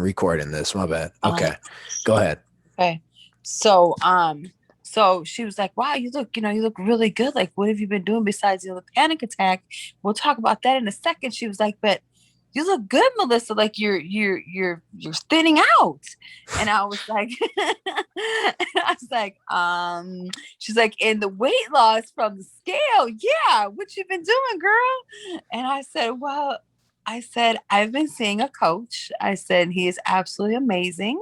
wasn't recording this. My bad. Okay. Go ahead. Okay. So, so she was like, wow, you look really good. Like, what have you been doing besides the panic attack? We'll talk about that in a second. She was like, but you look good, Melissa. Like you're thinning out. And I was like, she's like, and the weight loss from the scale. Yeah. What you been doing, girl? And I said, well, I said, I've been seeing a coach. I said, he is absolutely amazing.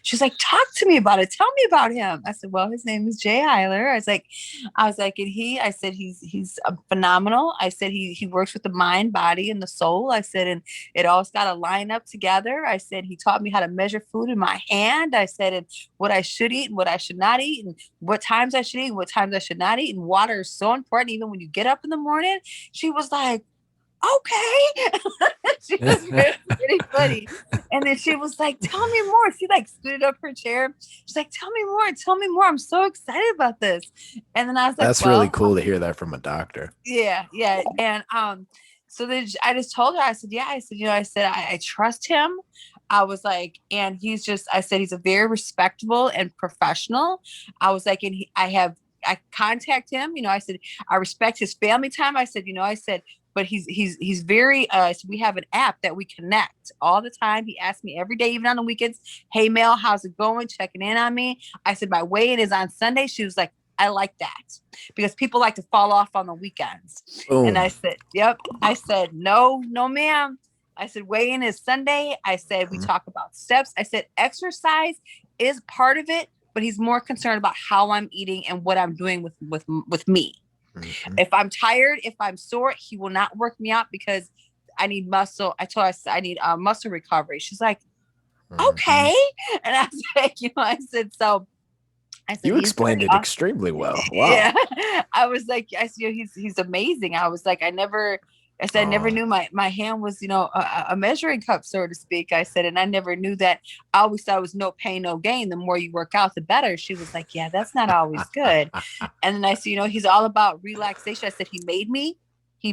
She's like, talk to me about it. Tell me about him. I said, well, his name is Jay Hyler. I was like, and I said, he's phenomenal. I said, he works with the mind, body, and the soul. I said, and it all's got to line up together. I said, he taught me how to measure food in my hand. I said, and what I should eat and what I should not eat, and what times I should eat and what times I should not eat. And water is so important, even when you get up in the morning. She was like, okay. She was really funny. And then she was like, tell me more. She like scooted up her chair. She's like, tell me more. Tell me more. I'm so excited about this. And then I was like, that's really cool to hear that from a doctor. Yeah. Yeah. And so then I just told her, I said, yeah, I said, I trust him. I was like, and I said, he's a very respectable and professional. I was like, and I contact him, I said, I respect his family time. I said, but he's very so we have an app that we connect all the time. He asks me every day, even on the weekends, hey Mel, how's it going, checking in on me. I said, my weigh-in is on Sunday. She was like, I like that, because people like to fall off on the weekends. Boom. And I said, yep. I said, no ma'am. I said, weigh-in is Sunday. I said, we talk about steps. I said, exercise is part of it, but he's more concerned about how I'm eating and what I'm doing with me. Mm-hmm. If I'm tired, if I'm sore, he will not work me out because I need muscle. I told her I need muscle recovery. She's like, okay. And I was like, I said, you explained it extremely well. Wow. Yeah. I was like, he's amazing. I was like, I never knew my hand was, a measuring cup, so to speak. I said, and I never knew that. I always thought it was no pain, no gain. The more you work out, the better. She was like, yeah, that's not always good. And then I said, he's all about relaxation. I said, he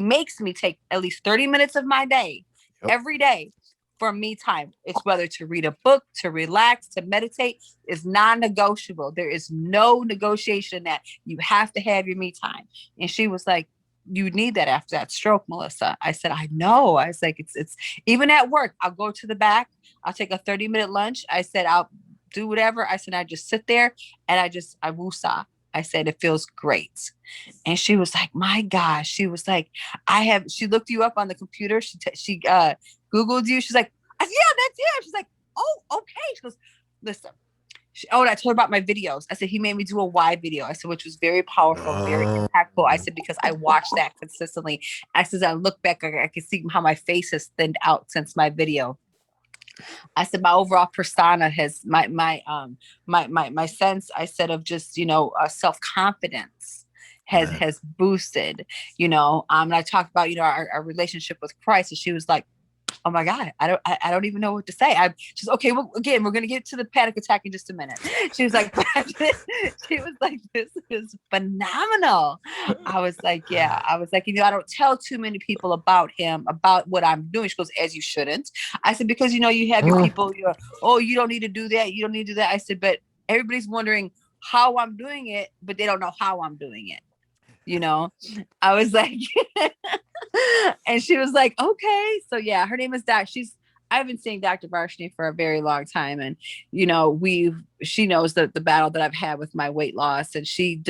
makes me take at least 30 minutes of my day, every day, for me time. It's whether to read a book, to relax, to meditate, is non-negotiable. There is no negotiation that you have to have your me time. And she was like, you need that after that stroke, Melissa. I said, I know. I was like, it's even at work, I'll go to the back, I'll take a 30-minute lunch. I said, I'll do whatever. I said, I just sit there and I woosah. I said, it feels great. And she was like, my gosh. She was like, she looked you up on the computer. She Googled you. She's like, yeah, that's him. She's like, oh, okay. She goes, listen. And I told her about my videos. I said, he made me do a why video. I said, which was very powerful, very impactful. I said, because I watched that consistently. I said, I look back, I can see how my face has thinned out since my video. I said, my overall persona has my sense, I said, of just, self-confidence has boosted, and I talked about, our relationship with Christ. And she was like, oh my God, I don't even know what to say. She's okay. Well, again, we're going to get to the panic attack in just a minute. She was like, this is phenomenal. I was like, yeah. I was like, I don't tell too many people about him, about what I'm doing. She goes, as you shouldn't. I said, because, you have your people, oh, you don't need to do that. You don't need to do that. I said, but everybody's wondering how I'm doing it, but they don't know how I'm doing it. I was like, and she was like, okay. So yeah, her name is Doc. I've been seeing Dr. Varshney for a very long time. And, she knows the battle that I've had with my weight loss. And she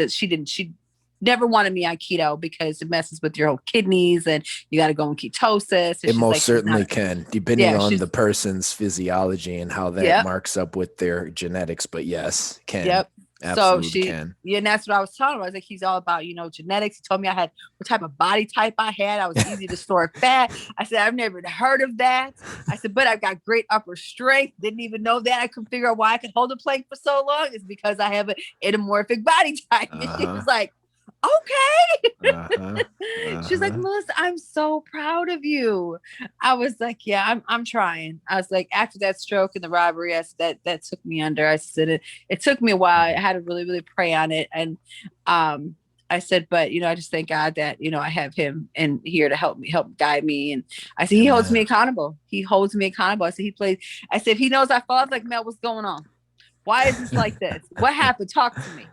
never wanted me on keto because it messes with your whole kidneys and you got to go in ketosis. And it most certainly can, depending on the person's physiology and how that marks up with their genetics. But yes, can. Yep. Absolutely so can. Yeah, and that's what I was telling her. I was like, he's all about, genetics. He told me I had what type of body type I had. I was easy to store fat. I said, I've never heard of that. I said, but I've got great upper strength. Didn't even know that. I couldn't figure out why I could hold a plank for so long. It's because I have an anamorphic body type. And she was like, okay. She's like, Melissa, I'm so proud of you. I was like, yeah, I'm trying. I was like, after that stroke and the robbery, that took me under. I said it took me a while. I had to really, really pray on it. And I said, but I just thank God that I have him in here to help guide me. And I said, he holds me accountable. He holds me accountable. I said, I said, if he knows I fall, I was like, Mel, what's going on? Why is this like this? What happened? Talk to me.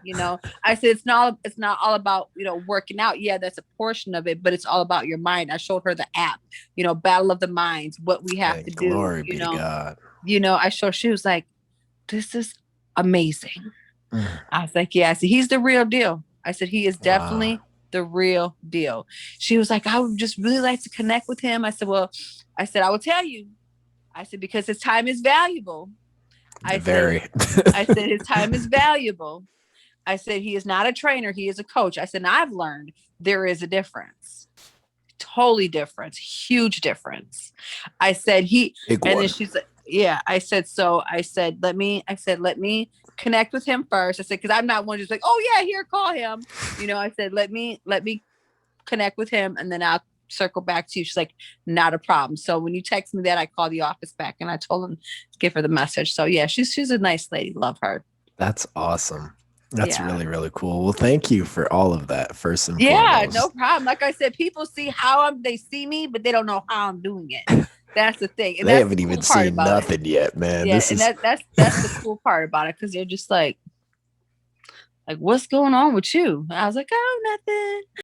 I said, it's not all about, working out. Yeah, that's a portion of it, but it's all about your mind. I showed her the app, Battle of the Minds, what we have to do. Glory be to God. I showed, she was like, this is amazing. I was like, yeah, I said, he's the real deal. I said, he is definitely the real deal. She was like, I would just really like to connect with him. I said, well, I will tell you. I said, because his time is valuable. I said, his time is valuable. I said, he is not a trainer. He is a coach. I said, and I've learned there is a difference. Totally difference. Huge difference. I said, then she's like, yeah. I said, let me connect with him first. I said, because I'm not one just like, oh yeah, here, call him. I said, let me connect with him, and then I'll circle back to you. She's like, not a problem. So when you text me that, I called the office back and I told them to give her the message. So yeah, she's a nice lady. Love her. That's awesome. That's really, really cool. Well, thank you for all of that, first and foremost. Yeah, no problem. Like I said, people see they see me, but they don't know how I'm doing it. That's the thing. And they haven't even seen nothing yet, man. Yeah, that's the cool part about it, because they're just like, what's going on with you? I was like, oh, nothing.